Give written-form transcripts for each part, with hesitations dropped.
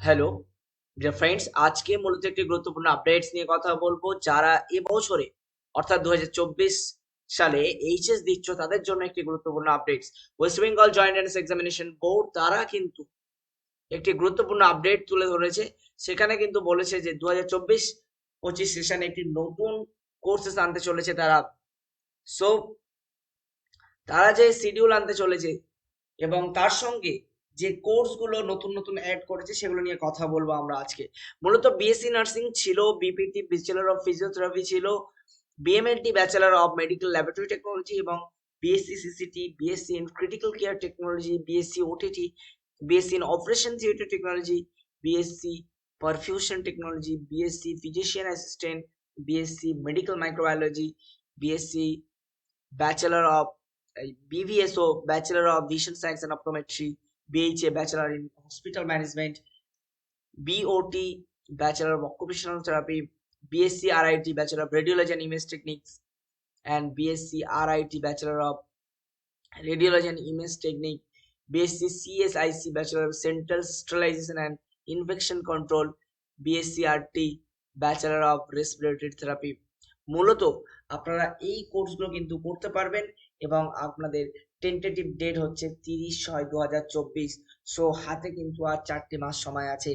Hello dear friends, আজকে মূলত একটি গুরুত্বপূর্ণ আপডেটস নিয়ে কথা বলবো। যারা এবছরে অর্থাৎ 2024 সালে এইচএস দিচ্ছ তাদের জন্য একটি গুরুত্বপূর্ণ updates. West Bengal joint entrance examination board তারা কিন্তু একটি গুরুত্বপূর্ণ আপডেট তুলে ধরেছে। সেখানে কিন্তু বলেছে যে 2024-25 সেশনে একটি নতুন কোর্সেস আনতে চলেছে তারা। সো তারা যে শিডিউল আনতে চলেছে এবং তার সঙ্গে যে কোর্সগুলো নতুন নতুন অ্যাড করেছে সেগুলো নিয়ে কথা বলবো আমরা আজকে। মূলত বিএসসি নার্সিং ছিল, বিপিটি ব্যাচেলর অফ ফিজিওথেরাপি ছিল, BMLT bachelor of medical laboratory technology এবং BSc CCT, BSc in critical care technology, BSc OTT, BSc in operation theatre technology, BSc perfusion technology, BSc physician assistant, BSc medical microbiology, BSc Bachelor of BVSO, Bachelor of Vision Science and Optometry, BHA, Bachelor in Hospital Management, BOT, Bachelor of Occupational Therapy, BSc RIT, Bachelor of Radiology and Image Techniques, and BSc RIT, Bachelor of Radiology and Image Technique, BSc CSIC, Bachelor of Central Sterilization and Infection Control, BSc RT, Bachelor of Respiratory Therapy. মূলত আপনারা এই কোর্সগুলো কিন্তু করতে পারবেন এবং আপনাদের tentative date হচ্ছে 30/6/2024। সো হাতে কিন্তু আর 4টে মাস সময় আছে।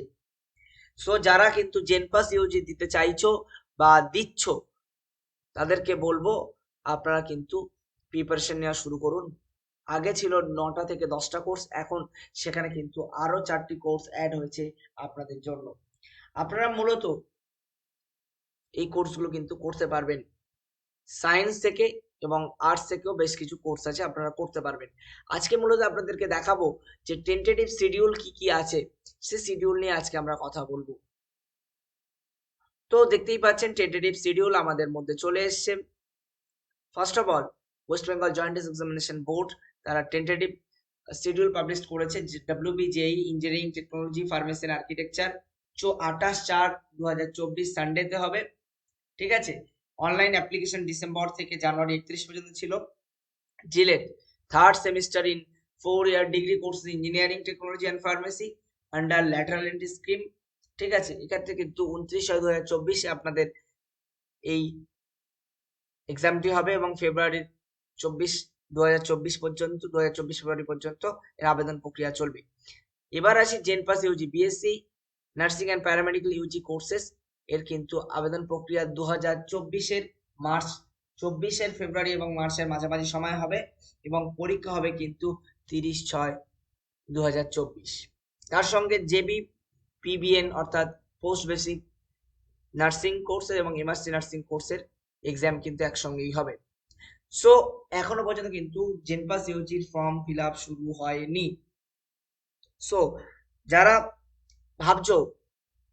সো যারা কিন্তু জেনপাস ইউজি দিতে চাইছো বা দিচ্ছ তাদেরকে বলবো আপনারা কিন্তু প্রিপারেশন নেওয়া শুরু করুন। আগে ছিল 9টা থেকে 10টা কোর্স, এখন সেখানে কিন্তু আরো 4টি কোর্স অ্যাড হয়েছে আপনাদের জন্য। আপনারা মূলত এই কোর্সগুলো কিন্তু করতে পারবেন। সায়েন্স থেকে এবং আর্টস থেকেও বেশ কিছু কোর্স আছে, আপনারা করতে পারবেন। আজকে মূলত আপনাদেরকে দেখাবো যে টেন্টেটিভ শিডিউল কি কি আছে, সে শিডিউল নিয়ে আজকে আমরা কথা বলবো। তো দেখতেই পাচ্ছেন টেন্টেটিভ শিডিউল আমাদের মধ্যে চলে এসছে। First of all, west Bengal joint examination board তারা টেন্টেটিভ শিডিউল পাবলিশ করেছে। WBJEE engineering technology pharmacy and architecture 28/4/2024 সানডেতে হবে। ঠিক আছে। অনলাইন অ্যাপ্লিকেশন ডিসেম্বর থেকে জানুয়ারি 31 পর্যন্ত ছিল। JELET third semester in 4 year degree course engineering technology and pharmacy under lateral entry scheme. ঠিক আছে। এক্ষেত্রে কিন্তু 29/6/2024 আপনাদের এই এক্সামটি হবে এবং ফেব্রুয়ারি 2024 পর্যন্ত 2024 ফেব্রুয়ারি পর্যন্ত এর আবেদন প্রক্রিয়া চলবে। এবার আসি JENPAS UG BSc nursing and paramedical UG courses এর কিন্তু আবেদন প্রক্রিয়া 2024-এর মার্চ 24-এর ফেব্রুয়ারি এবং মার্চের মাঝামাঝি সময় হবে এবং পরীক্ষা হবে কিন্তু 30/6/2024। তার সঙ্গে জেবি পিবিএন অর্থাৎ পোস্ট বেসিক নার্সিং কোর্সের এবং এমআরসি নার্সিং কোর্সের এক্সাম কিন্তু একসঙ্গেই হবে। সো এখনো পর্যন্ত কিন্তু জেনপাস ইউজির ফর্ম ফিল আপ শুরু হয়নি। সো যারা ভাবছো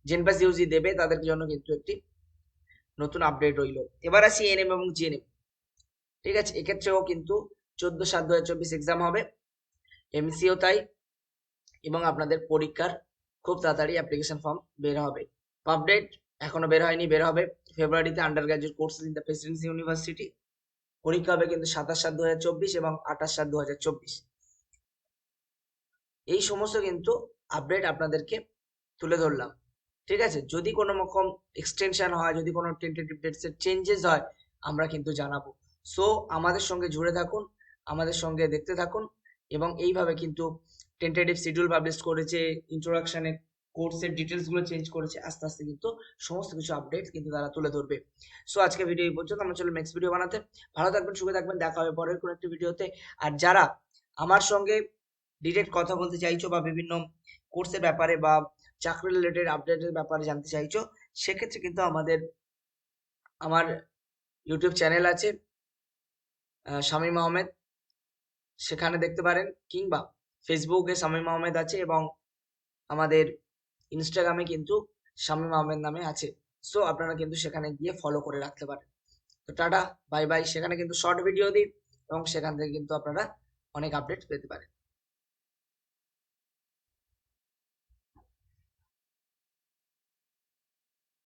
জেনপাস ইউজি দেবে তাদের জন্য কিন্তু একটি নতুন আপডেট রইল। এবার আসি এনএম এবং জিএনএম। ঠিক আছে। এক্ষেত্রেও কিন্তু 14/7/2024 এক্সাম হবে, এমসিও তাই, এবং আপনাদের পরীক্ষার খুব তাড়াতাড়ি অ্যাপ্লিকেশন ফর্ম বের হবে। আপডেট এখনো বের হয়নি, বের হবে ফেব্রুয়ারিতে। Under graduate course in the Presidency university পরীক্ষা হবে কিন্তু 27/7/2024 এবং 28/7/2024। এই সমস্ত কিন্তু আপডেট আপনাদেরকে তুলে ধরলাম। ঠিক আছে। যদি কোনো রকম এক্সটেনশন হয়, যদি কোনো টেন্টেটিভ ডেটসের চেঞ্জেস হয়, আমরা কিন্তু জানাবো। সো আমাদের সঙ্গে জুড়ে থাকুন, আমাদের সঙ্গে দেখতে থাকুন এবং এইভাবে কিন্তু টেন্টেটিভ শিডিউল পাবলিশ করেছে, ইন্ট্রোডাকশনে কোর্সের ডিটেলস গুলো চেঞ্জ করেছে, আস্তে আস্তে কিন্তু সমস্ত কিছু আপডেট কিন্তু তারা তুলে ধরবে। সো আজকে ভিডিও এই পর্যন্ত, আমরা চলো নেক্সট ভিডিও বানাতে। ভালো থাকবেন, সুখে থাকবেন, দেখা হবে পরের কোনো একটা ভিডিওতে। আর যারা আমার সঙ্গে ডিরেক্ট কথা বলতে চাইছো বা বিভিন্ন কোর্সের ব্যাপারে বা চাকরি রিলেটেড আপডেটের ব্যাপারে জানতে চাইছো, সেক্ষেত্রে কিন্তু আমার ইউটিউব চ্যানেল আছে শামীম আহমেদ, সেখানে দেখতে পারেন, কিংবা ফেসবুকে শামীম আহমেদ আছে এবং আমাদের ইনস্টাগ্রামে কিন্তু শামীম আহমেদ নামে আছে। সো আপনারা কিন্তু সেখানে গিয়ে ফলো করে রাখতে পারেন। তো টাটা, বাই বাই। সেখানে কিন্তু শর্ট ভিডিও দিই এবং সেখান থেকে কিন্তু আপনারা অনেক আপডেট পেতে পারেন।